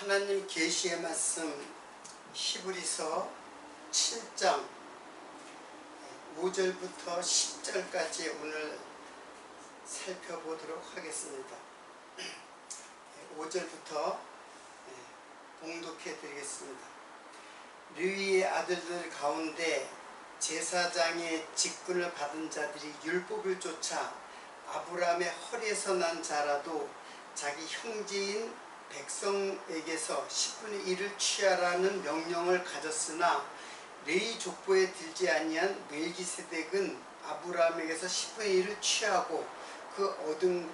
하나님 계시의 말씀 히브리서 7장 5절부터 10절까지 오늘 살펴보도록 하겠습니다. 5절부터 봉독해 드리겠습니다. 르위의 아들들 가운데 제사장의 직분을 받은 자들이 율법을 쫓아 아브라함의 허리에서 난 자라도 자기 형제인 백성에게서 10분의 1을 취하라는 명령을 가졌으나 레위 족보에 들지 아니한 멜기세덱은 아브라함에게서 10분의 1을 취하고 그 얻은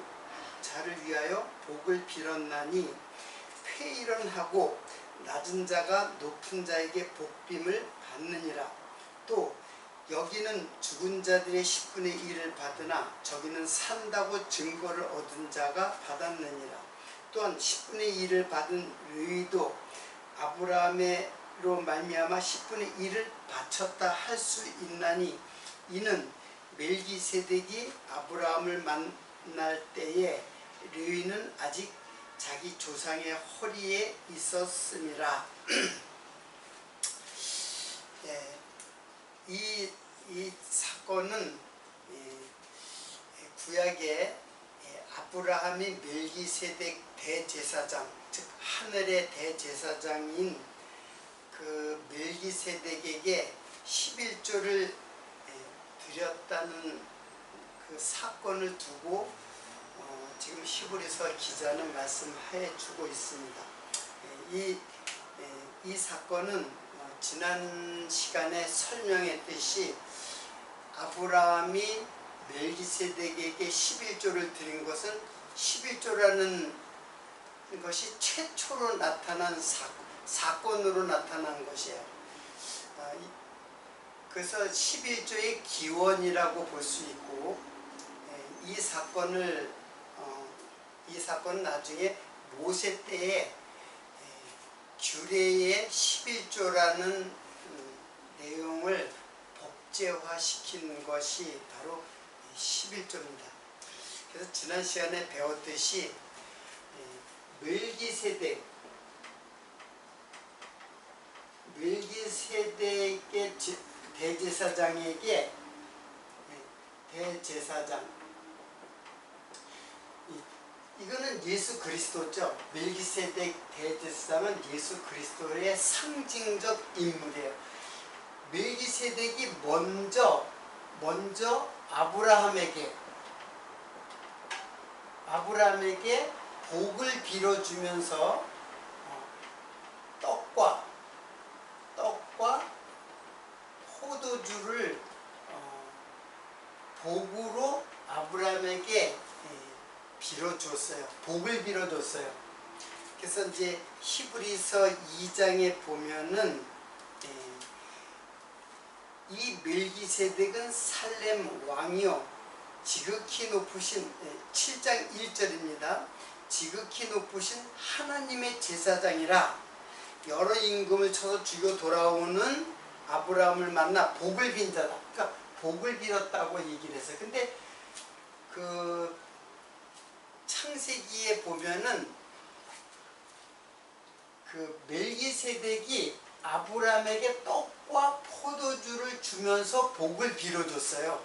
자를 위하여 복을 빌었나니 폐일언하고 낮은 자가 높은 자에게 복빔을 받느니라. 또 여기는 죽은 자들의 10분의 1을 받으나 저기는 산다고 증거를 얻은 자가 받았느니라. 또한 10분의 1을 받은 레위도 아브라함으로 말미암아 10분의 1을 바쳤다 할 수 있나니 이는 멜기세덱이 아브라함을 만날 때에 레위는 아직 자기 조상의 허리에 있었음이라. 이 사건은 구약의 아브라함이 멜기세덱 대제사장, 즉 하늘의 대제사장인 그 멜기세덱에게 11조를 드렸다는 그 사건을 두고 지금 히브리서 기자는 말씀해 주고 있습니다. 이 사건은 지난 시간에 설명했듯이 아브라함이 멜기세덱에게 11조를 드린 것은 11조라는 것이 최초로 나타난 사건으로 나타난 것이에요. 그래서 11조의 기원이라고 볼 수 있고, 이 사건은 나중에 모세 때에 규례의 11조라는 내용을 복제화시킨 것이 바로 11조입니다. 그래서 지난 시간에 배웠듯이 멜기세덱의 대제사장에게 이거는 예수 그리스도죠. 멜기세덱 대제사장은 예수 그리스도의 상징적 인물이에요. 멜기세덱이 먼저 아브라함에게 복을 빌어주면서 떡과 포도주를 복으로 아브라함에게 빌어줬어요. 복을 빌어줬어요. 그래서 이제 히브리서 2장에 보면은 이 멜기세덱은 살렘 왕이요 지극히 높으신 7장 1절입니다. 지극히 높으신 하나님의 제사장이라 여러 임금을 쳐서 죽여 돌아오는 아브라함을 만나 복을 빈 자다. 그러니까 복을 빌었다고 얘기를 했어요. 근데 그 창세기에 보면은 그 멜기세덱이 아브라함에게 떡과 포도주를 주면서 복을 빌어줬어요.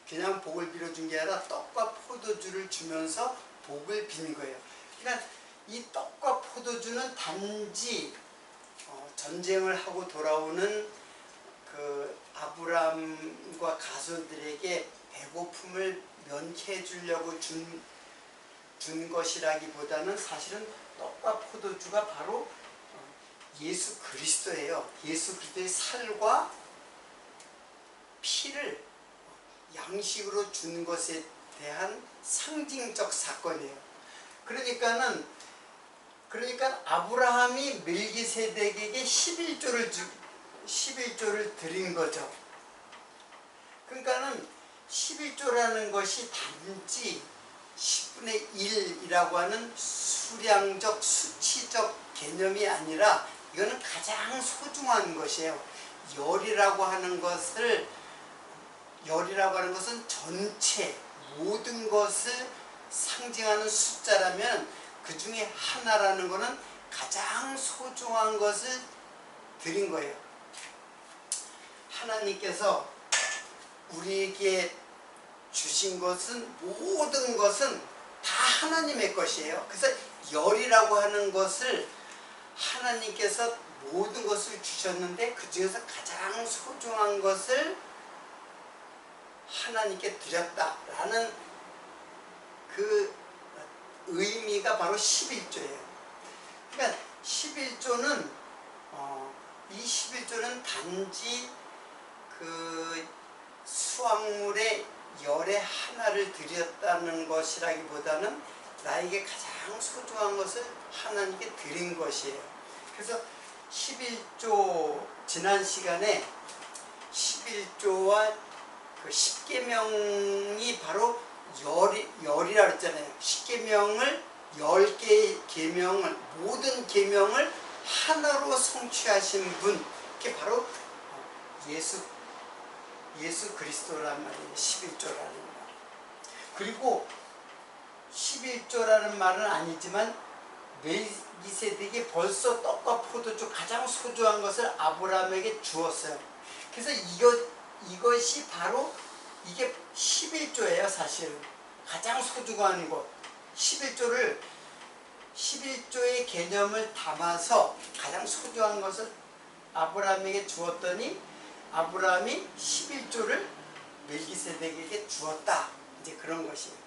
그냥 복을 빌어준 게 아니라 떡과 포도주를 주면서 복을 빈 거예요. 그러니까 이 떡과 포도주는 단지 전쟁을 하고 돌아오는 그 아브라함과 가족들에게 배고픔을 면케해 주려고 준 것이라기보다는 사실은 떡과 포도주가 바로 예수 그리스도예요. 예수 그리스도의 살과 피를 양식으로 준 것에 대한 상징적 사건이에요. 그러니까 아브라함이 멜기세덱에게 11조를 드린 거죠. 그러니까는 11조라는 것이 단지 10분의 1이라고 하는 수량적, 수치적 개념이 아니라 이거는 가장 소중한 것이에요. 열이라고 하는 것은 전체 모든 것을 상징하는 숫자라면 그 중에 하나라는 것은 가장 소중한 것을 드린 거예요. 하나님께서 우리에게 주신 것은, 모든 것은 다 하나님의 것이에요. 그래서 열이라고 하는 것을 하나님께서 모든 것을 주셨는데 그 중에서 가장 소중한 것을 하나님께 드렸다라는 그 의미가 바로 11조예요. 그러니까 11조는 이 11조는 단지 그 수확물의 열의 하나를 드렸다는 것이라기보다는 나에게 가장 소중한 것을 하나님께 드린 것이에요. 그래서 11조, 지난 시간에 11조와 그 10계명이 바로 열이라 그랬잖아요. 10계명을 10개의 계명을, 모든 계명을 하나로 성취하신 분, 그게 바로 예수 그리스도란 말이에요. 11조라는 말. 그리고 11조라는 말은 아니지만 멜기세덱이 벌써 떡과 포도주 가장 소중한 것을 아브라함에게 주었어요. 그래서 이것이 바로 이게 11조예요. 사실은 가장 소중한 것. 11조의 개념을 담아서 가장 소중한 것을 아브라함에게 주었더니 아브라함이 11조를 멜기세덱에게 주었다. 이제 그런 것이에요.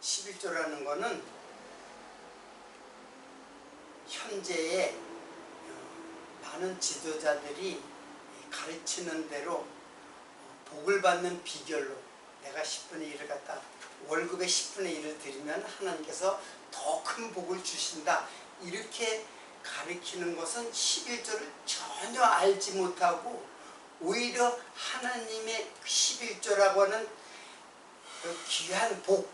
11조라는 것은 현재의 많은 지도자들이 가르치는 대로 복을 받는 비결로, 내가 10분의 1을 갖다 월급의 10분의 1을 드리면 하나님께서 더 큰 복을 주신다, 이렇게 가르치는 것은 11조를 전혀 알지 못하고 오히려 하나님의 11조라고 하는 그 귀한 복,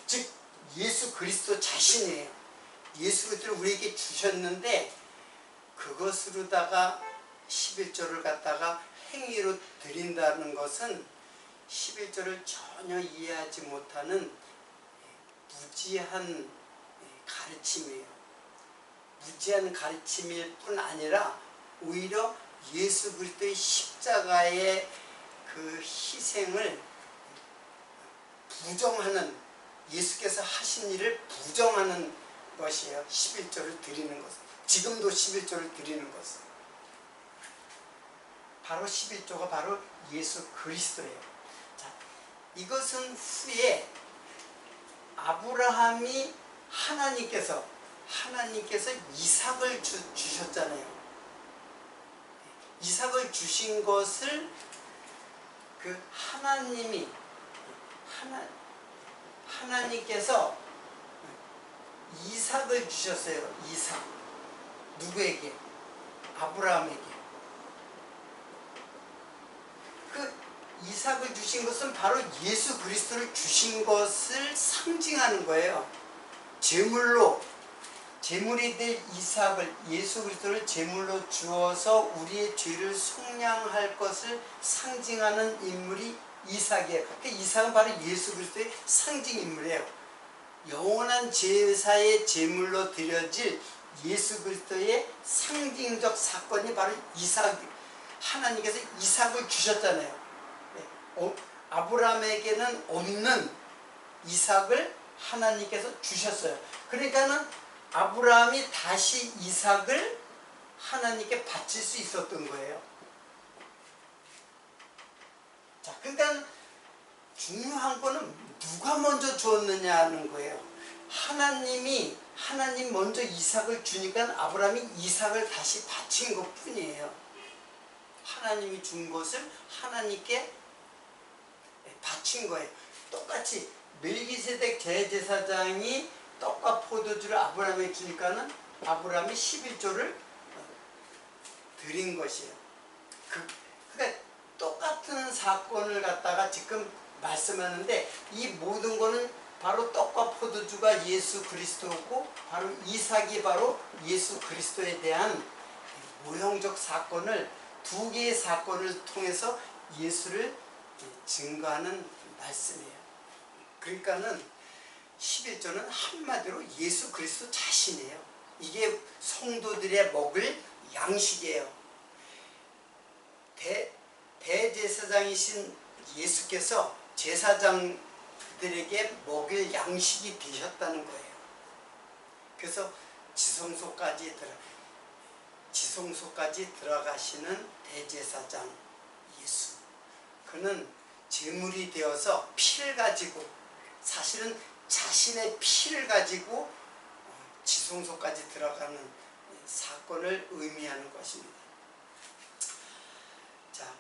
즉 예수 그리스도 자신이에요. 예수 그리스도를 우리에게 주셨는데 그것으로다가 11조를 갖다가 행위로 드린다는 것은 11조를 전혀 이해하지 못하는 무지한 가르침이에요. 무지한 가르침일 뿐 아니라 오히려 예수 그리스도의 십자가의 그 희생을 부정하는, 예수께서 하신 일을 부정하는 것이에요. 11조를 드리는 것은. 지금도 11조를 드리는 것은. 바로 11조가 바로 예수 그리스도예요. 자, 이것은 후에 아브라함이 하나님께서 이삭을 주셨잖아요. 이삭을 주신 것을 그 하나님께서 이삭을 주셨어요. 이삭. 누구에게? 아브라함에게. 그 이삭을 주신 것은 바로 예수 그리스도를 주신 것을 상징하는 거예요. 제물이 될 이삭을, 예수 그리스도를 제물로 주어서 우리의 죄를 속량할 것을 상징하는 인물이 이삭이에요. 그 이삭은 바로 예수 그리스도의 상징 인물이에요. 영원한 제사의 제물로 드려질 예수 그리스도의 상징적 사건이 바로 이삭. 하나님께서 이삭을 주셨잖아요. 아브라함에게는 없는 이삭을 하나님께서 주셨어요. 그러니까는 아브라함이 다시 이삭을 하나님께 바칠 수 있었던 거예요. 자, 그러니까 중요한 거는 누가 먼저 주었느냐는 거예요. 하나님 먼저 이삭을 주니까 아브라함이 이삭을 다시 바친 것 뿐이에요. 하나님이 준 것을 하나님께 바친 거예요. 똑같이 멜기세덱 대제사장이 떡과 포도주를 아브라함에게 주니까는 아브라함이 11조를 드린 것이에요. 그러니까 똑같은 사건을 갖다가 지금 말씀하는데 이 모든 거는 바로 떡과 포도주가 예수 그리스도고 바로 이삭이 바로 예수 그리스도에 대한 모형적 사건을, 두 개의 사건을 통해서 예수를 증거하는 말씀이에요. 그러니까는 11조는 한마디로 예수 그리스도 자신이에요. 이게 성도들의 먹을 양식이에요. 대제사장이신 예수께서 제사장들에게 먹일 양식이 되셨다는 거예요. 그래서 지성소까지 들어가시는 대제사장 예수. 그는 제물이 되어서 피를 가지고, 사실은 자신의 피를 가지고 지성소까지 들어가는 사건을 의미하는 것입니다. 자,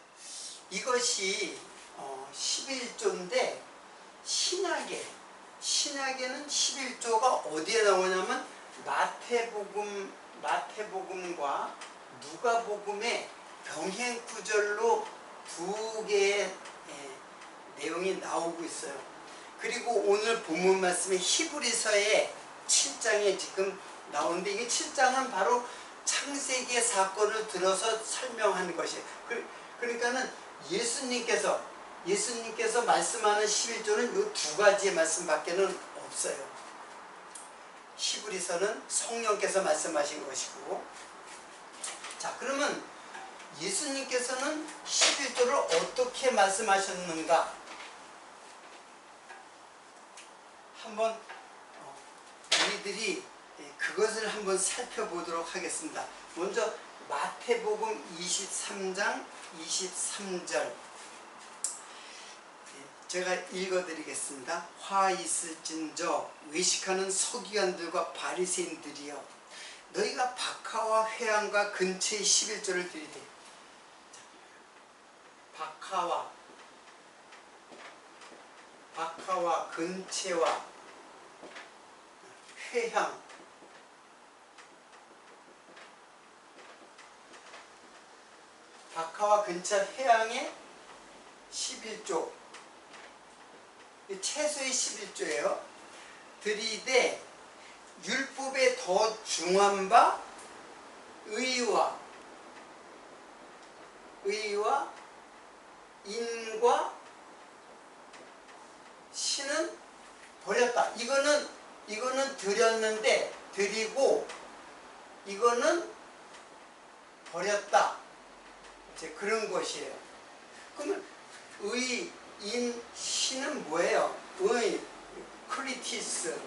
이것이 11조인데 신약에는 11조가 어디에 나오냐면 마태복음과 누가복음의 병행 구절로 두 개의 내용이 나오고 있어요. 그리고 오늘 본문 말씀에 히브리서의 7장에 지금 나오는데, 이게 7장은 바로 창세기의 사건을 들어서 설명하는 것이에요. 그러니까는 예수님께서 말씀하는 11조는 이 두 가지의 말씀밖에는 없어요. 히브리서는 성령께서 말씀하신 것이고, 자, 그러면 예수님께서는 11조를 어떻게 말씀하셨는가? 한번 우리들이 그것을 한번 살펴보도록 하겠습니다. 먼저 마태복음 23장 23절 제가 읽어드리겠습니다. 화 있을진저 외식하는 서기관들과 바리새인들이여, 너희가 박하와 회당과 근처의 11조를 드리되. 박하와 근처와 회당, 박하와 근처 회당의 11조, 최소의 11조예요. 드리되 율법에 더 중한 바 의와 인과 신은 버렸다. 이거는 드렸는데 드리고 이거는 버렸다. 이제 그런 것이에요. 그러면 의, 인, 신은 뭐예요? 의, 크리티스,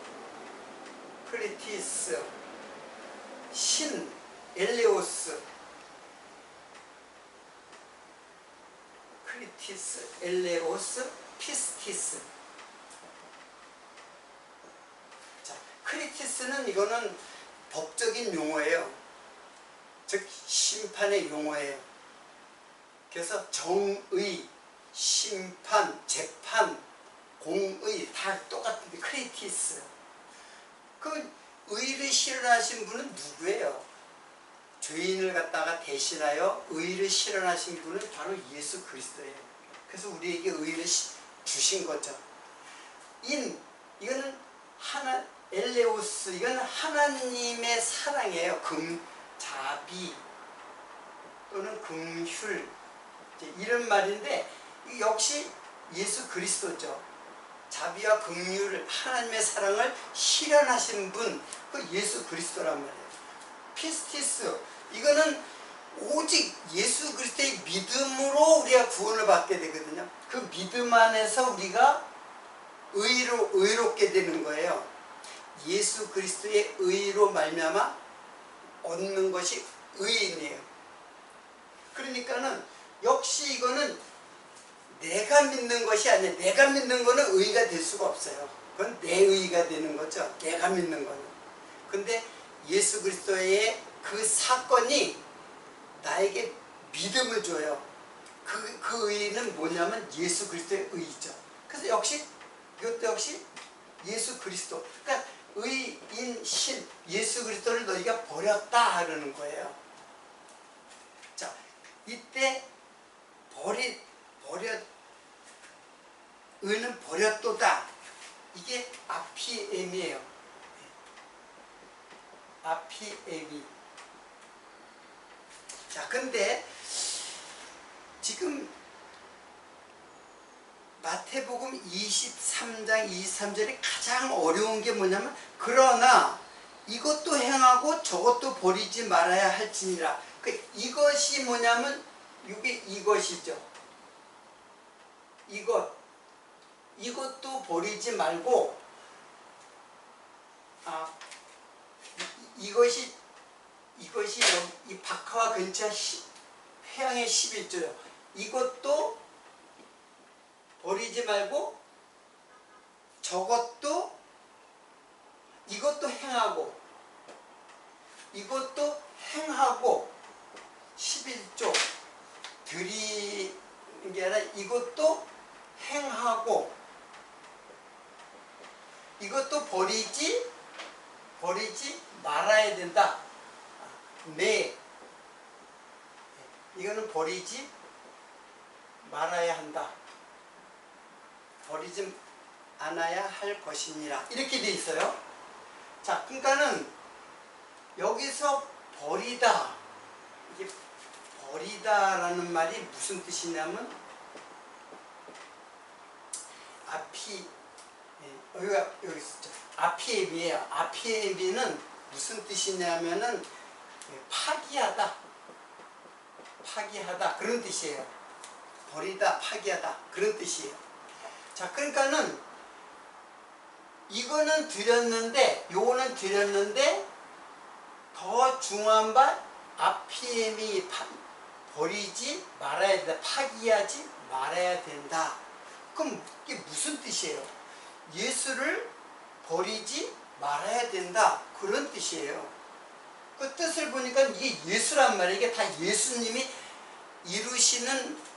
신, 엘레오스, 크리티스, 엘레오스, 피스티스. 자, 크리티스는 이거는 법적인 용어예요. 즉 심판의 용어예요. 그래서 정의, 심판, 재판, 공의 다 똑같은데 크리티스. 그 의를 실현하신 분은 누구예요? 죄인을 갖다가 대신하여 의를 실현하신 분은 바로 예수 그리스도예요. 그래서 우리에게 의를 주신 거죠. 이거는 엘레오스, 이건 하나님의 사랑이에요. 자비 또는 긍휼, 이런 말인데 역시 예수 그리스도죠. 자비와 긍휼을, 하나님의 사랑을 실현하신 분, 그 예수 그리스도란 말이에요. 피스티스, 이거는 오직 예수 그리스도의 믿음으로 우리가 구원을 받게 되거든요. 그 믿음 안에서 우리가 의롭게 되는 거예요. 예수 그리스도의 의로 말미암아 얻는 것이 의인이에요. 그러니까는 역시 이거는 내가 믿는 것이 아니에요. 내가 믿는 거는 의가 될 수가 없어요. 그건 내 의가 되는 거죠. 내가 믿는 거는. 근데 예수 그리스도의 그 사건이 나에게 믿음을 줘요. 그 의는 뭐냐면 예수 그리스도의 의죠. 그래서 이것도 역시 예수 그리스도. 그러니까 의, 인, 신, 예수 그리스도를 너희가 버렸다 하는 거예요. 자, 이때 의는 버렸도다. 이게 아피엠이에요. 아피엠이. 자, 근데 지금 마태복음 23장 23절에 가장 어려운 게 뭐냐면 그러나 이것도 행하고 저것도 버리지 말아야 할지니라. 이것이 뭐냐면 이게 이것이죠. 이것도 버리지 말고 이것이 이 박하와 근처 회양의 11조요. 이것도 버리지 말고 이것도 행하고 11조 드리는 게 아니라 이것도 행하고 이것도 버리지 말아야 된다. 네, 이거는 버리지 말아야 한다. 버리지 않아야 할 것이니라. 이렇게 돼 있어요. 자, 그러니까는 여기서 버리다, 이게 버리다라는 말이 무슨 뜻이냐면 여기 있죠. 아피에비예요. 아피에비는 무슨 뜻이냐면은 파기하다 그런 뜻이에요. 버리다, 파기하다 그런 뜻이에요. 자, 그러니까는 이거는 드렸는데 요거는 드렸는데 더 중요한 바 아피엠이 버리지 말아야 된다. 파기하지 말아야 된다. 그럼 이게 무슨 뜻이에요? 예수를 버리지 말아야 된다. 그런 뜻이에요. 그 뜻을 보니까 이게 예수란 말이에요. 이게 다 예수님이 이루시는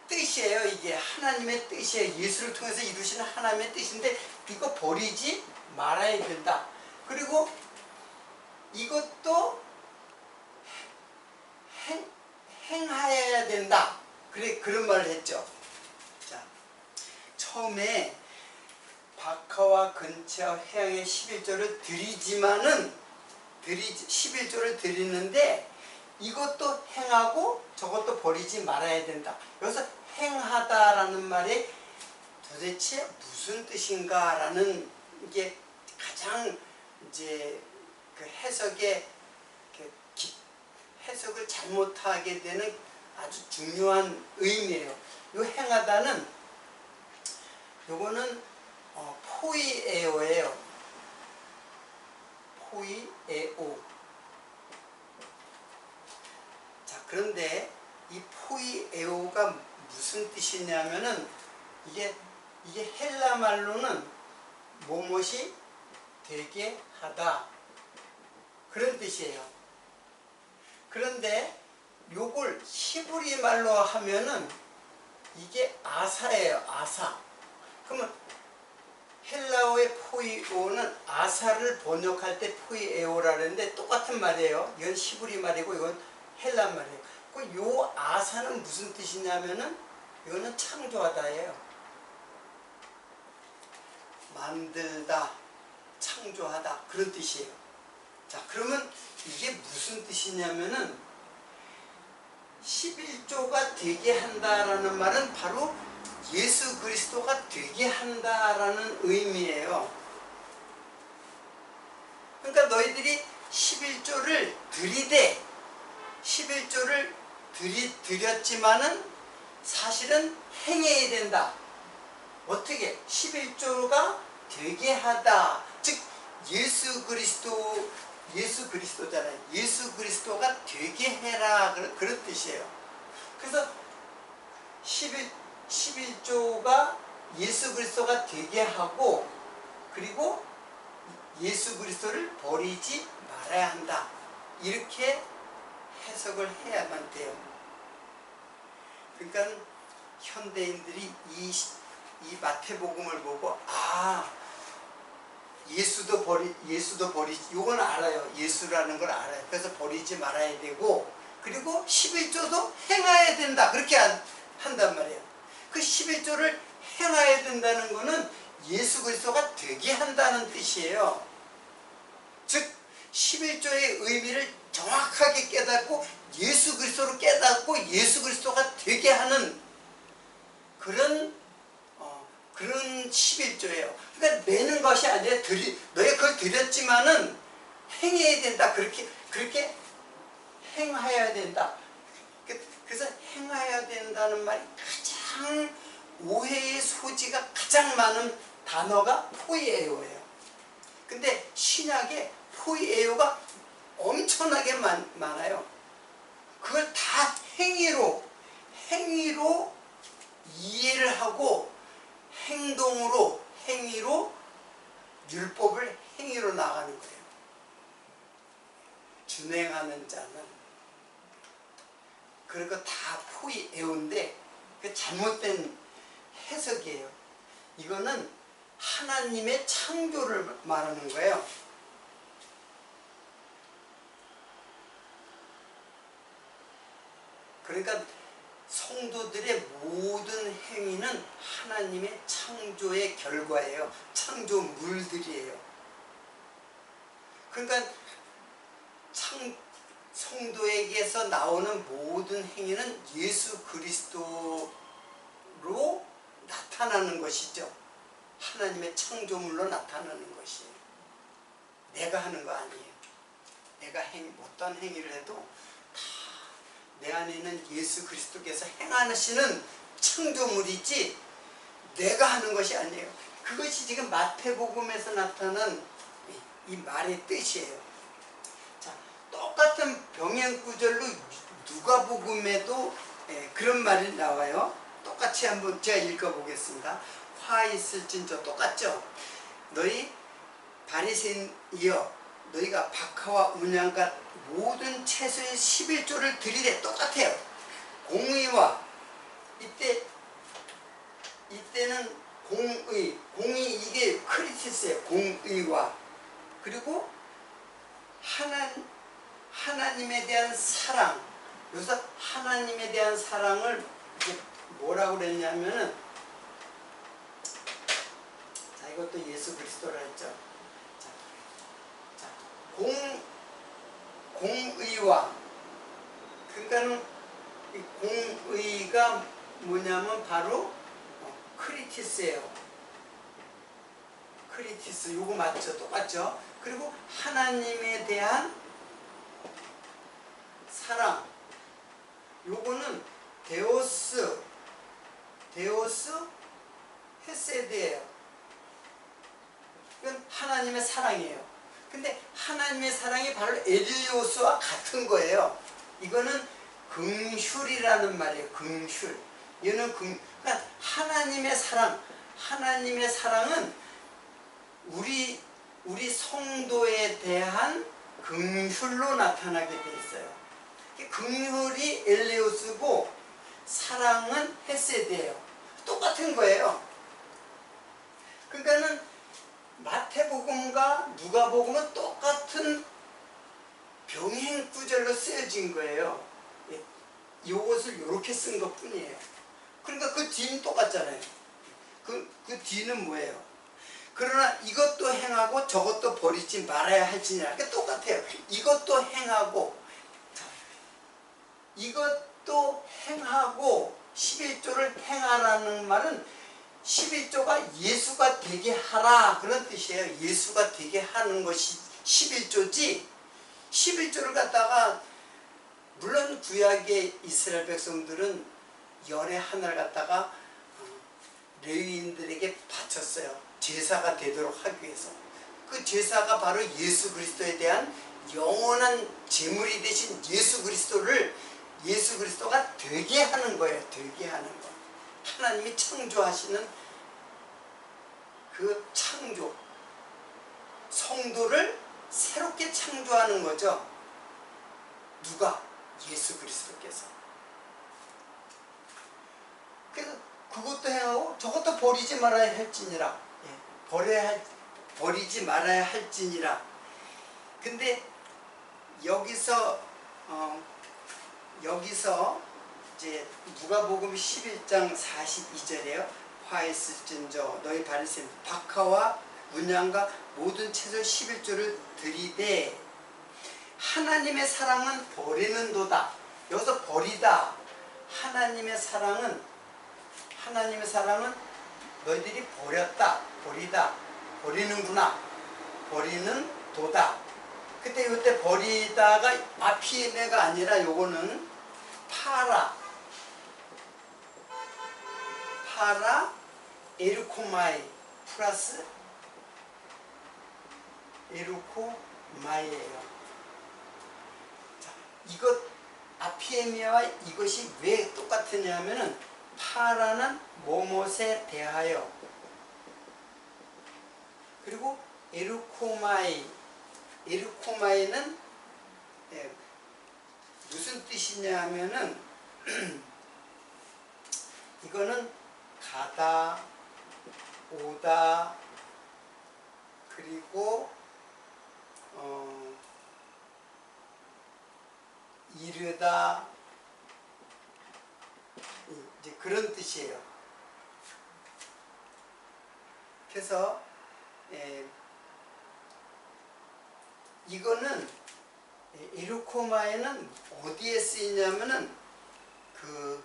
뜻이에요. 이게 하나님의 뜻이에요. 예수를 통해서 이루시는 하나님의 뜻인데 이거 버리지 말아야 된다. 그리고 이것도 행하여야 된다. 그런 말을 했죠. 자, 처음에 박하와 근처 회양의 11조를 드리지만은 11조를 드리는데 이것도 행하고 저것도 버리지 말아야 된다. 여기서 행하다라는 말이 도대체 무슨 뜻인가라는 게 가장 이제 그 해석을 잘못하게 되는 아주 중요한 의미예요. 이 행하다는 요거는 포이에오예요. 포이에오. 자, 그런데 이 포이에오가 무슨 뜻이냐면은 이게 헬라 말로는 뭐뭇이 되게 하다 그런 뜻이에요. 그런데 요걸 히브리 말로 하면은 이게 아사예요. 아사. 그러면 헬라어의 포이오는 아사를 번역할 때 포이에오라는데 똑같은 말이에요. 이건 히브리 말이고 이건 헬라 말이에요. 요 아사는 무슨 뜻이냐면은 이거는 창조하다예요. 만들다, 창조하다 그런 뜻이에요. 자, 그러면 이게 무슨 뜻이냐면은 11조가 되게 한다라는 말은 바로 예수 그리스도가 되게 한다라는 의미예요. 그러니까 너희들이 11조를 드리되 11조를 드렸지만은 사실은 행해야 된다. 어떻게? 11조가 되게 하다. 즉 예수 그리스도잖아요. 예수 그리스도가 되게 해라. 그런 뜻이에요. 그래서 11조가 예수 그리스도가 되게 하고 그리고 예수 그리스도를 버리지 말아야 한다. 이렇게 해석을 해야만 돼요. 그러니까 현대인들이 이 마태복음을 보고 예수도 버리지, 이건 알아요. 예수라는 걸 알아요. 그래서 버리지 말아야 되고 그리고 11조도 행해야 된다. 그렇게 한단 말이에요. 그 11조를 행해야 된다는 거는 예수 그리스도가 되게 한다는 뜻이에요. 즉 11조의 의미를 정확하게 깨닫고 예수 그리스도로 깨닫고 예수 그리스도가 되게 하는 그런 그런 11조예요. 그러니까 내는 것이 아니라 너희가 그걸 드렸지만은 행해야 된다. 그렇게 행하여야 된다. 그래서 행하여야 된다는 말이 가장 오해의 소지가 가장 많은 단어가 포이에요예요. 근데 신약에 포이에요가 엄청나게 많아요. 그걸 다 행위로 이해를 하고 행위로 율법을 행위로 나가는 거예요. 준행하는 자는 그리고 다 포이에요인데 그 잘못된 해석이에요. 이거는 하나님의 창조를 말하는 거예요. 그러니까 성도들의 모든 행위는 하나님의 창조의 결과예요. 창조물들이에요. 그러니까 성도에게서 나오는 모든 행위는 예수 그리스도로 나타나는 것이죠. 하나님의 창조물로 나타나는 것이에요. 내가 하는 거 아니에요. 내가 어떤 행위를 해도 다 내 안에 있는 예수 그리스도께서 행하시는 창조물이지 내가 하는 것이 아니에요. 그것이 지금 마태복음에서 나타난 이 말의 뜻이에요. 자, 똑같은 병행 구절로 누가복음에도 그런 말이 나와요. 똑같이 한번 제가 읽어보겠습니다. 화 있을진저 똑같죠? 너희 바리새인이여 너희가 박하와 운양과 모든 채소의 11조를 드리되 똑같아요. 공의와 이때는 공의 이게 크리티스예요. 공의와 그리고 하나님에 대한 사랑. 여기서 하나님에 대한 사랑을 뭐라고 그랬냐면은 자 이것도 예수 그리스도라 했죠. 자, 공의와 그러니까는 이 공의가 뭐냐면 바로 크리티스예요. 크리티스 요거 맞죠? 똑같죠? 그리고 하나님에 대한 사랑 요거는 데오스 헤세드예요. 이건 하나님의 사랑이에요. 근데 하나님의 사랑이 바로 엘리오스와 같은 거예요. 이거는 긍휼이라는 말이에요. 긍휼. 얘는 그러니까 하나님의 사랑은 우리 성도에 대한 긍휼로 나타나게 돼 있어요. 긍휼이 엘리오스고 사랑은 헤세드예요. 똑같은 거예요. 그러니까는 마태복음과 누가복음은 똑같은 병행 구절로 쓰여진 거예요. 이것을 이렇게 쓴 것 뿐이에요. 그러니까 그 뒤는 똑같잖아요. 그 뒤는 뭐예요? 그러나 이것도 행하고 저것도 버리지 말아야 할지니라. 그러니까 똑같아요. 이것도 행하고 11조를 행하라는 말은 11조가 예수가 되게 하라 그런 뜻이에요. 예수가 되게 하는 것이 11조지 11조를 갖다가 물론 구약의 이스라엘 백성들은 열의 하나를 갖다가 레위인들에게 바쳤어요. 제사가 되도록 하기 위해서. 그 제사가 바로 예수 그리스도에 대한 영원한 제물이 되신 예수 그리스도가 되게 하는 거예요. 되게 하는 거. 하나님이 창조하시는 그 창조 성도를 새롭게 창조하는 거죠. 누가? 예수 그리스도께서. 그래서 그것도 행하고 저것도 버리지 말아야 할지니라. 버리지 말아야 할지니라. 근데 여기서 이제 누가복음 11장 42절에요. 화 있을진저 너희 바리새인 박하와 문양과 모든 채소 11조를 드리되 하나님의 사랑은 버리는도다. 여기서 버리다. 하나님의 사랑은 하나님의 사랑은 너희들이 버리다, 버리는구나, 버리는 도다. 그때 이때 버리다가 아피메가 아니라 요거는 파라 에르코마이 플러스 에르코마이예요. 자, 이것 아피에미아와 이것이 왜 똑같으냐면은 파라는 뭐뭇에 대하여, 그리고 에르코마이는 무슨 뜻이냐 하면은 이거는 가다, 오다, 그리고 이르다, 이제 그런 뜻이에요. 그래서 이거는 에르코마에는 어디에 쓰이냐면은 그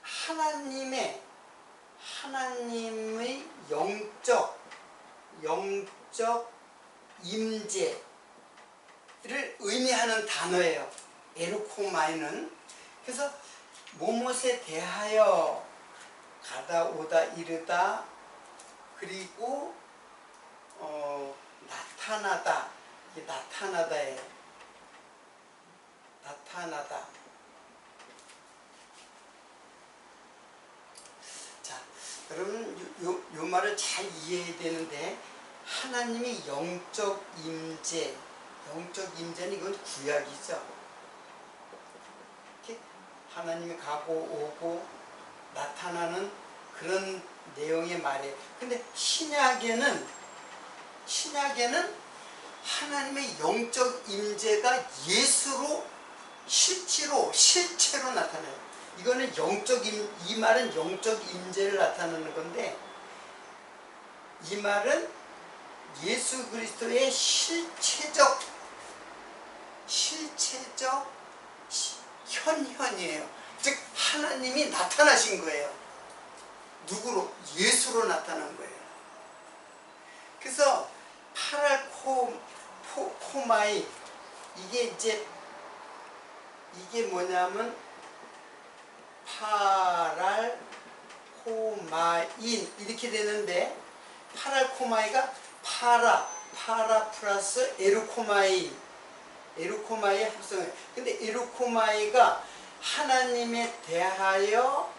하나님의 영적 임재를 의미하는 단어예요. 에르코마이는. 그래서 뭐뭇에 대하여 가다, 오다, 이르다, 그리고 나타나다. 이게 나타나다예요. 나타나다. 자, 여러분 요 말을 잘 이해해야 되는데, 하나님의 영적 임재는 이건 구약이죠. 이렇게 하나님이 가고 오고 나타나는 그런 내용의 말이에요. 근데 신약에는 하나님의 영적 임재가 예수로 실체로 나타나요. 이거는 이 말은 영적 임재를 나타내는 건데, 이 말은 예수 그리스도의 실체적 현현이에요. 즉 하나님이 나타나신 거예요. 누구로? 예수로 나타난 거예요. 그래서 파랄코마이, 이게 뭐냐면 파랄코마인 이렇게 되는데, 파랄코마이가 파라 플러스 에르코마이의 합성이에요. 근데 에르코마이가 하나님에 대하여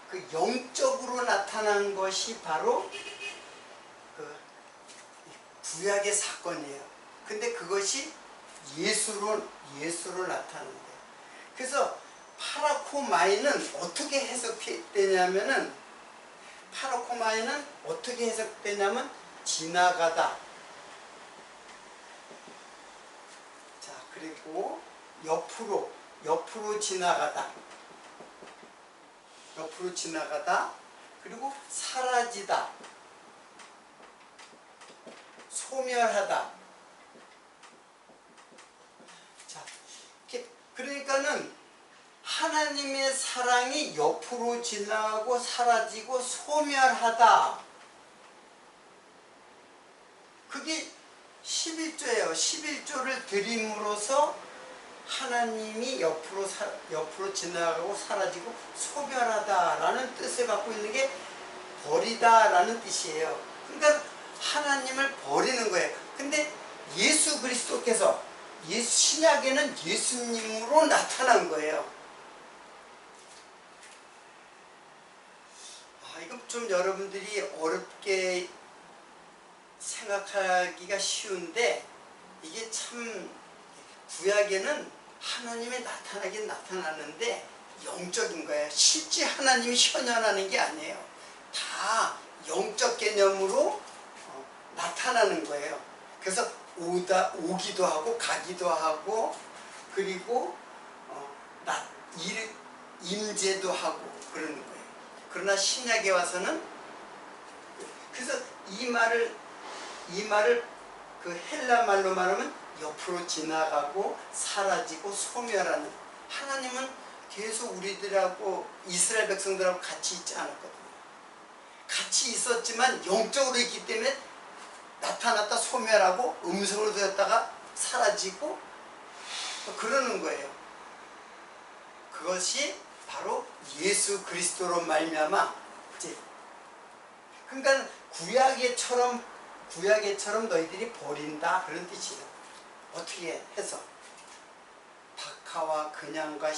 그 영적으로 나타난 것이 바로 그 구약의 사건이에요. 근데 그것이 예수로 나타나는 거예요. 그래서 파라코마이는 어떻게 해석되냐면은, 지나가다. 자, 그리고 옆으로 지나가다. 그리고 사라지다, 소멸하다. 자, 그러니까는 하나님의 사랑이 옆으로 지나가고 사라지고 소멸하다. 그게 11조예요. 11조를 드림으로써 하나님이 옆으로 지나가고 사라지고 소멸하다라는 뜻을 갖고 있는 게 버리다라는 뜻이에요. 그러니까 하나님을 버리는 거예요. 근데 예수 그리스도께서 신약에는 예수님으로 나타난 거예요. 이건 좀 여러분들이 어렵게 생각하기가 쉬운데, 이게 참 구약에는 하나님이 나타나긴 나타나는데 영적인 거예요. 실제 하나님이 현현하는 게 아니에요. 다 영적 개념으로 나타나는 거예요. 그래서 오기도 하고 가기도 하고, 그리고 임재도 하고 그러는 거예요. 그러나 신약에 와서는, 그래서 이 말을 그 헬라 말로 말하면 옆으로 지나가고 사라지고 소멸하는, 하나님은 계속 우리들하고 이스라엘 백성들하고 같이 있지 않았거든요. 같이 있었지만 영적으로 있기 때문에 나타났다 소멸하고 음성으로 되었다가 사라지고 그러는 거예요. 그것이 바로 예수 그리스도로 말미암아 이제 그러니까 구약에처럼 너희들이 버린다 그런 뜻이에요. 어떻게 해서 박하와 근양과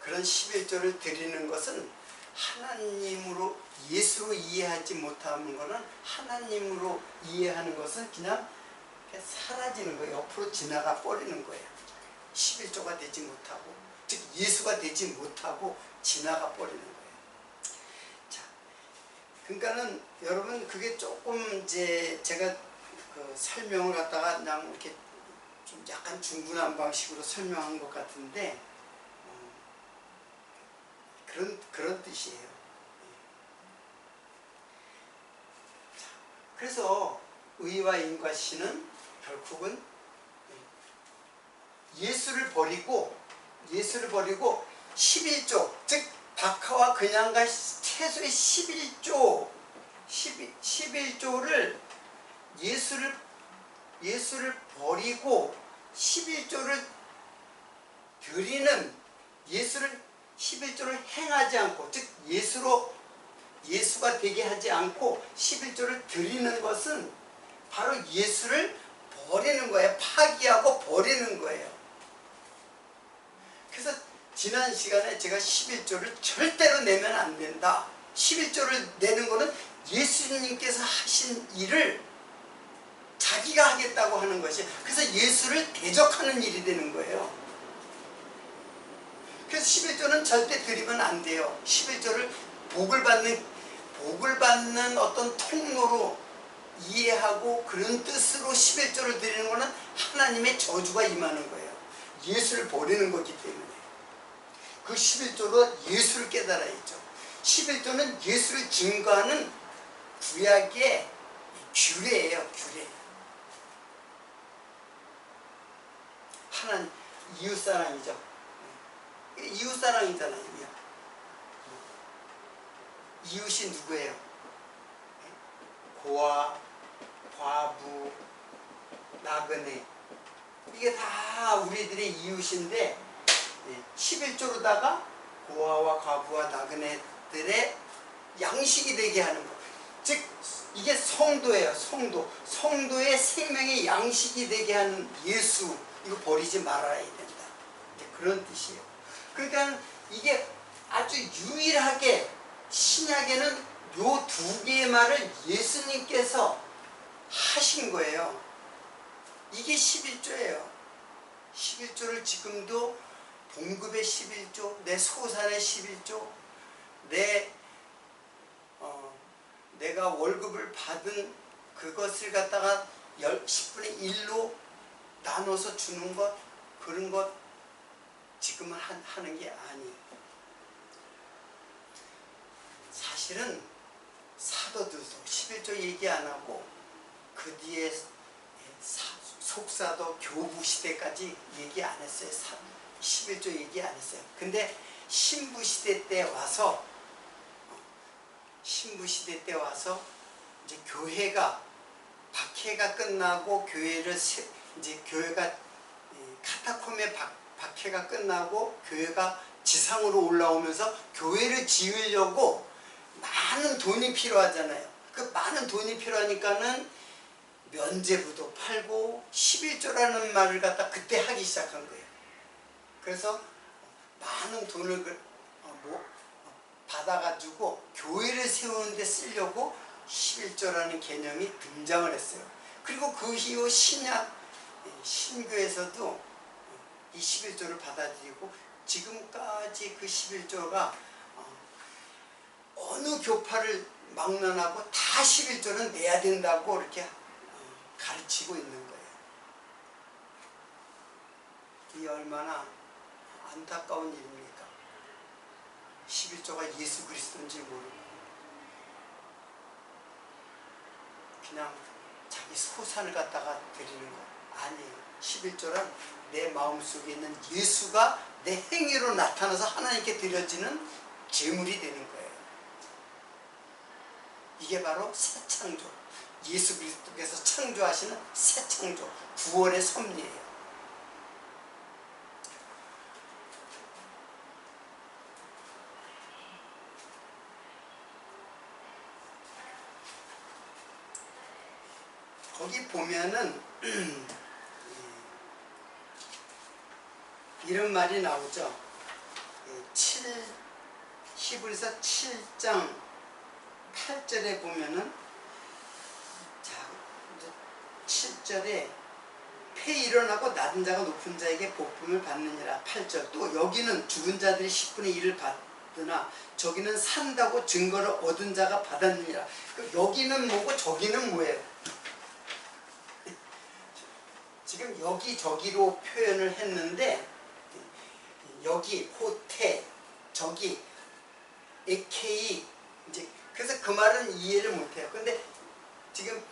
그런 11조를 드리는 것은 하나님으로 예수로 이해하지 못하는 것은 하나님으로 이해하는 것은 그냥 사라지는 거예요. 옆으로 지나가 버리는 거예요. 11조가 되지 못하고 즉 예수가 되지 못하고 지나가 버리는 거예요. 자, 그러니까는 여러분 그게 조금 이제 제가 그 설명을 갖다가 그냥 이렇게 좀 약간 중분한 방식으로 설명한 것 같은데 그런 뜻이에요. 자, 그래서 의와 인과신은 결국은 예수를 버리고 11조 즉 박하와 근양과 최소의 11조를 예수를 버리고 11조를 드리는 11조를 행하지 않고 즉 예수가 되게 하지 않고 11조를 드리는 것은 바로 예수를 버리는 거예요. 파기하고 버리는 거예요. 그래서 지난 시간에 제가 11조를 절대로 내면 안 된다. 11조를 내는 것은 예수님께서 하신 일을 자기가 하겠다고 하는 것이 그래서 예수를 대적하는 일이 되는 거예요. 그래서 11조는 절대 드리면 안 돼요. 11조를 복을 받는 어떤 통로로 이해하고 그런 뜻으로 11조를 드리는 것은 하나님의 저주가 임하는 거예요. 예수를 버리는 거기 때문에. 그 11조로 예수를 깨달아야죠. 11조는 예수를 증거하는 구약의 규례예요. 규례. 하나님 이웃사랑이죠. 이웃사랑이잖아요. 이웃이 누구예요? 고아, 과부, 나그네 이게 다 우리들의 이웃인데 11조로다가 고아와 과부와 나그네들의 양식이 되게 하는 것. 즉 이게 성도예요. 성도의 생명의 양식이 되게 하는 예수 이거 버리지 말아야 된다. 그런 뜻이에요. 그러니까 이게 아주 유일하게 신약에는 요 두 개의 말을 예수님께서 하신 거예요. 이게 11조예요. 11조를 지금도 봉급의 11조, 내 소산의 11조, 내가 월급을 받은 그것을 갖다가 10분의 1로 나눠서 주는 것, 그런 것 지금은 하는 게 아니에요. 사실은 사도들도 11조 얘기 안 하고 그 뒤에 속사도 교부 시대까지 얘기 안 했어요. 11조 얘기 안 했어요. 근데 신부 시대 때 와서 이제 교회가 박해가 끝나고 교회가 카타콤의 박해가 끝나고 교회가 지상으로 올라오면서 교회를 지으려고 많은 돈이 필요하잖아요. 그 많은 돈이 필요하니까는 면제부도 팔고 11조라는 말을 갖다 그때 하기 시작한 거예요. 그래서 많은 돈을 받아가지고 교회를 세우는 데 쓰려고 11조라는 개념이 등장을 했어요. 그리고 그 이후 신교에서도 이 11조를 받아들이고 지금까지 그 11조가 어느 교파를 막론하고 다 11조는 내야 된다고 이렇게 가르치고 있는 거예요. 이게 얼마나 안타까운 일입니까? 11조가 예수 그리스도인지 모르고 그냥 자기 소산을 갖다가 드리는 거 아니에요. 11조란 내 마음속에 있는 예수가 내 행위로 나타나서 하나님께 드려지는 제물이 되는 거예요. 이게 바로 새 창조, 예수 그리스도께서 창조하시는 새 창조, 구원의 섭리예요. 거기 보면은 이런 말이 나오죠. 히브리서 7장 8절에 보면은, 자, 7절에 폐 일어나고 낮은 자가 높은 자에게 복음을 받느니라. 8절. 또 여기는 죽은 자들이 10분의 1을 받으나 저기는 산다고 증거를 얻은 자가 받았느니라. 여기는 뭐고 저기는 뭐예요? 지금 여기저기로 표현을 했는데, 여기 호태, 저기 에케이, 이제 그래서 그 말은 이해를 못해요. 근데 지금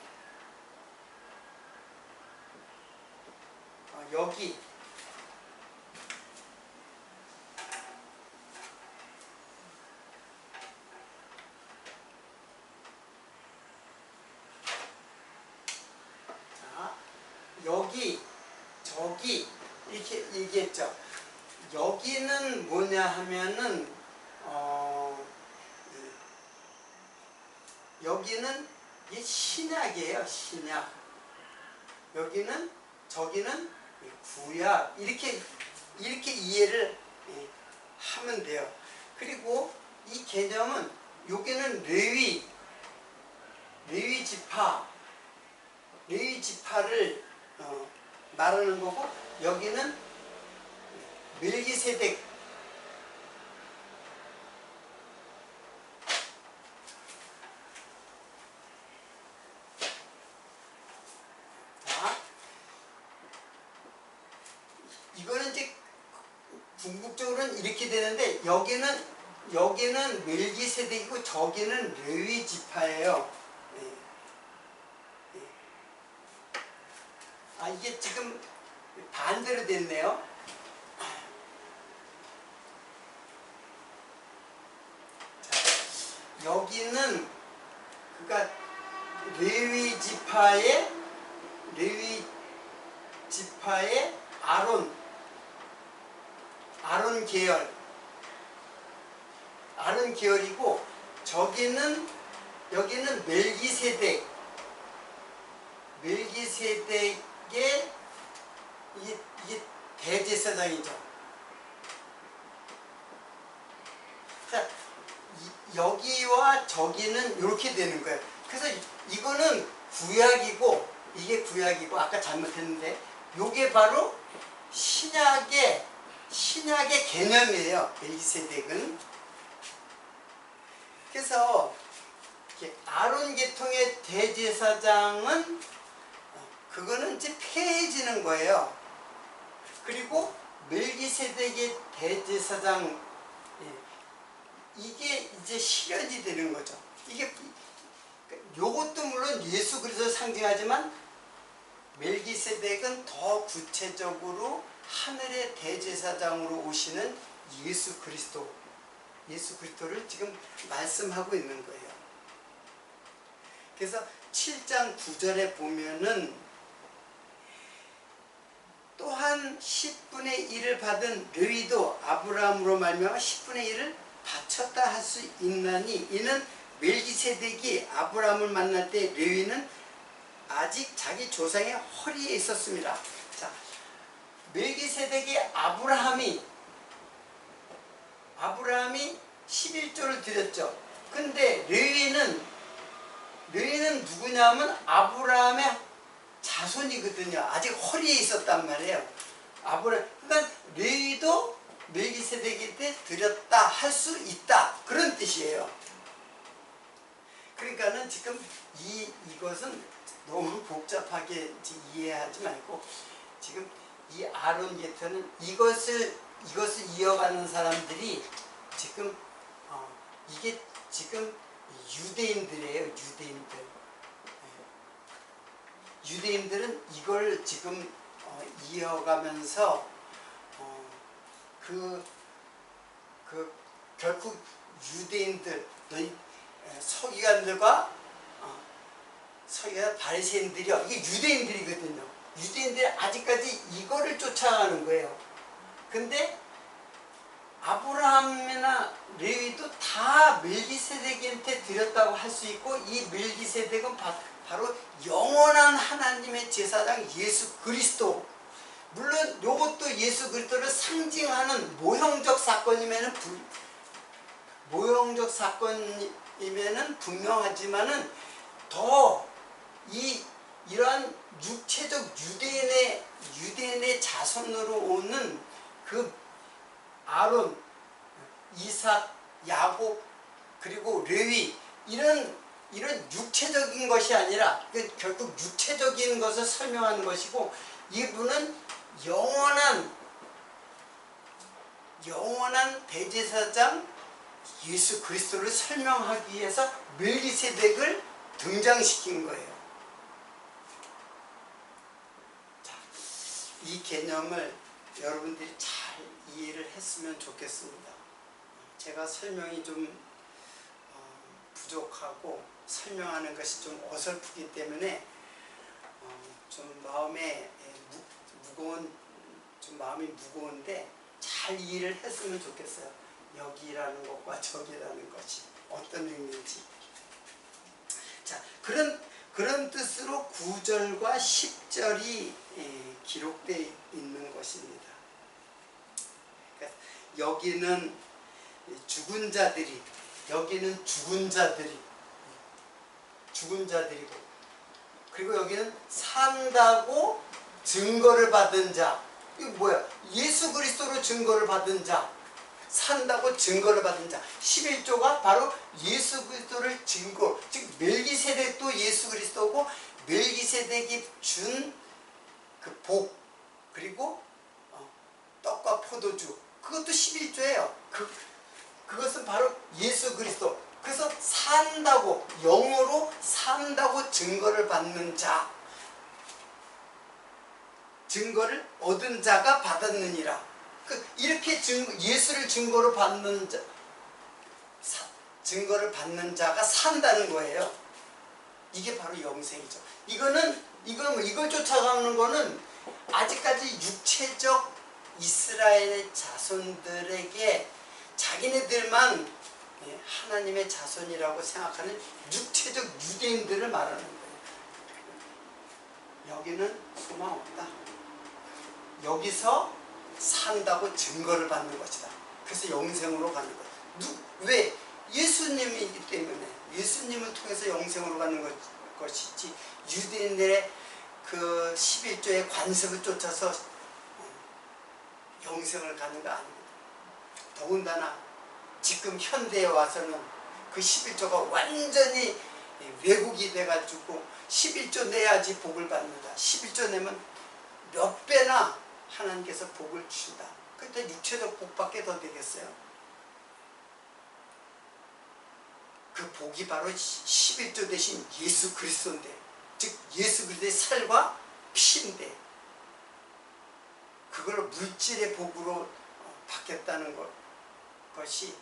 여기 여기, 저기 이렇게 얘기했죠. 여기는 뭐냐 하면은 여기는 이 신약이에요. 신약. 여기는, 저기는 구약. 이렇게 이해를 하면 돼요. 그리고 이 개념은, 여기는 레위 지파를 말하는 거고, 여기는 멜기세덱, 이거는 이제 궁극적으로는 이렇게 되는데, 여기는 멜기세덱이고 저기는 레위 지파예요. 이게 지금 반대로 됐네요. 자, 여기는 그러니까 레위 지파의 아론 계열이고, 여기는 멜기세덱의 이게 대제사장이죠. 자, 여기와 저기는 이렇게 되는 거예요. 그래서 이거는 구약이고, 이게 구약이고, 아까 잘못했는데, 요게 바로 신약의 개념이에요. 멜기세덱은. 그래서 아론 계통의 대제사장은 그거는 이제 폐해지는 거예요. 그리고 멜기세덱의 대제사장, 이게 이제 실현이 되는 거죠. 요것도 물론 예수 그리스도를 상징하지만, 멜기세덱은 더 구체적으로 하늘의 대제사장으로 오시는 예수 그리스도를 지금 말씀하고 있는 거예요. 그래서 7장 9절에 보면은, 또한 10분의 1을 받은 레위도 아브라함으로 말미암아 10분의 1을 바쳤다 할 수 있나니, 이는 멜기세덱이 아브라함을 만날 때 레위는 아직 자기 조상의 허리에 있었습니다. 자, 멜기세덱이 아브라함이 11조를 드렸죠. 근데 레위는 누구냐면 아브라함의 자손이거든요. 아직 허리에 있었단 말이에요. 그러니까 레위도 멜기세덱한테 드렸다 할 수 있다, 그런 뜻이에요. 그러니까는 지금 이것은 너무 복잡하게 이해하지 말고, 지금 이 아론 계통은 이것을 이어가는 사람들이 지금 이게 지금 유대인들이에요. 유대인들은 이걸 지금 이어가면서 그 결국 유대인들, 너희 서기관들과 서기관 바리새인들이요, 이게 유대인들이거든요. 유대인들이 아직까지 이거를 쫓아가는 거예요. 근데 아브라함이나 레위도 다 멜기세덱한테 드렸다고 할 수 있고, 이 멜기세덱은 바로 영원한 하나님의 제사장 예수 그리스도. 물론 이것도 예수 그리스도를 상징하는 모형적 사건이면은 분명하지만은 더 이러한 육체적 유대인의 자손으로 오는 그 아론, 이삭, 야곱, 그리고 레위, 이런 육체적인 것이 아니라 결국 육체적인 것을 설명하는 것이고, 이분은 영원한 대제사장 예수 그리스도를 설명하기 위해서 멜기세덱을 등장시킨 거예요. 자, 이 개념을 여러분들이 잘 이해를 했으면 좋겠습니다. 제가 설명이 좀 부족하고 설명하는 것이 좀 어설프기 때문에 좀 마음이 무거운데 잘 이해를 했으면 좋겠어요. 여기라는 것과 저기라는 것이 어떤 의미인지. 자, 그런 뜻으로 9절과 10절이 기록되어 있는 것입니다. 그러니까 여기는 죽은 자들이고, 그리고 여기는 산다고 증거를 받은 자. 이거 뭐야? 예수 그리스도로 증거를 받은 자, 산다고 증거를 받은 자. 11조가 바로 예수 그리스도를 증거, 즉 멜기세덱도 예수 그리스도고, 멜기세덱이 준 그 복, 그리고 떡과 포도주, 그것도 11조예요. 그것은 바로 예수 그리스도. 그래서 산다고, 영으로 산다고 증거를 받는 자, 증거를 얻은 자가 받았느니라. 이렇게 예수를 증거로 받는 자, 증거를 받는 자가 산다는 거예요. 이게 바로 영생이죠. 이걸 쫓아가는 거는 아직까지 육체적 이스라엘의 자손들에게 자기네들만 하나님의 자손이라고 생각하는 육체적 유대인들을 말하는 거예요. 여기는 소망 없다. 여기서 산다고 증거를 받는 것이다. 그래서 영생으로 가는 거예요. 왜? 예수님이기 때문에, 예수님을 통해서 영생으로 가는 것이지, 유대인들의 그 11조의 관습을 쫓아서 영생을 가는 거 아닙니다. 더군다나 지금 현대에 와서는 그 11조가 완전히 왜곡이 돼가지고 11조 내야지 복을 받는다. 11조 내면 몇 배나 하나님께서 복을 주신다. 그때 육체적 복밖에 더 되겠어요? 그 복이 바로 11조 대신 예수 그리스도인데, 즉 예수 그리스도의 살과 피인데, 그걸 물질의 복으로 받겠다는 것이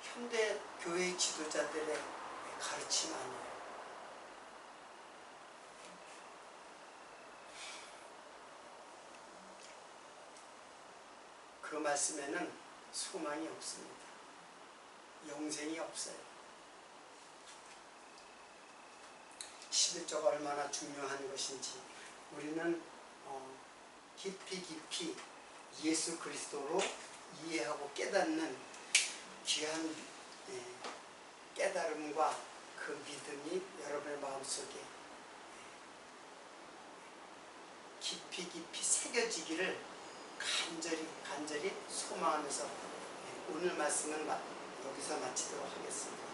현대 교회 지도자들의 가르침 아니에요. 그 말씀에는 소망이 없습니다. 영생이 없어요. 11조가 얼마나 중요한 것인지 우리는 깊이 예수 그리스도로 이해하고 깨닫는 귀한 깨달음과 그 믿음이 여러분의 마음속에 깊이 새겨지기를 간절히 소망하면서 오늘 말씀은 여기서 마치도록 하겠습니다.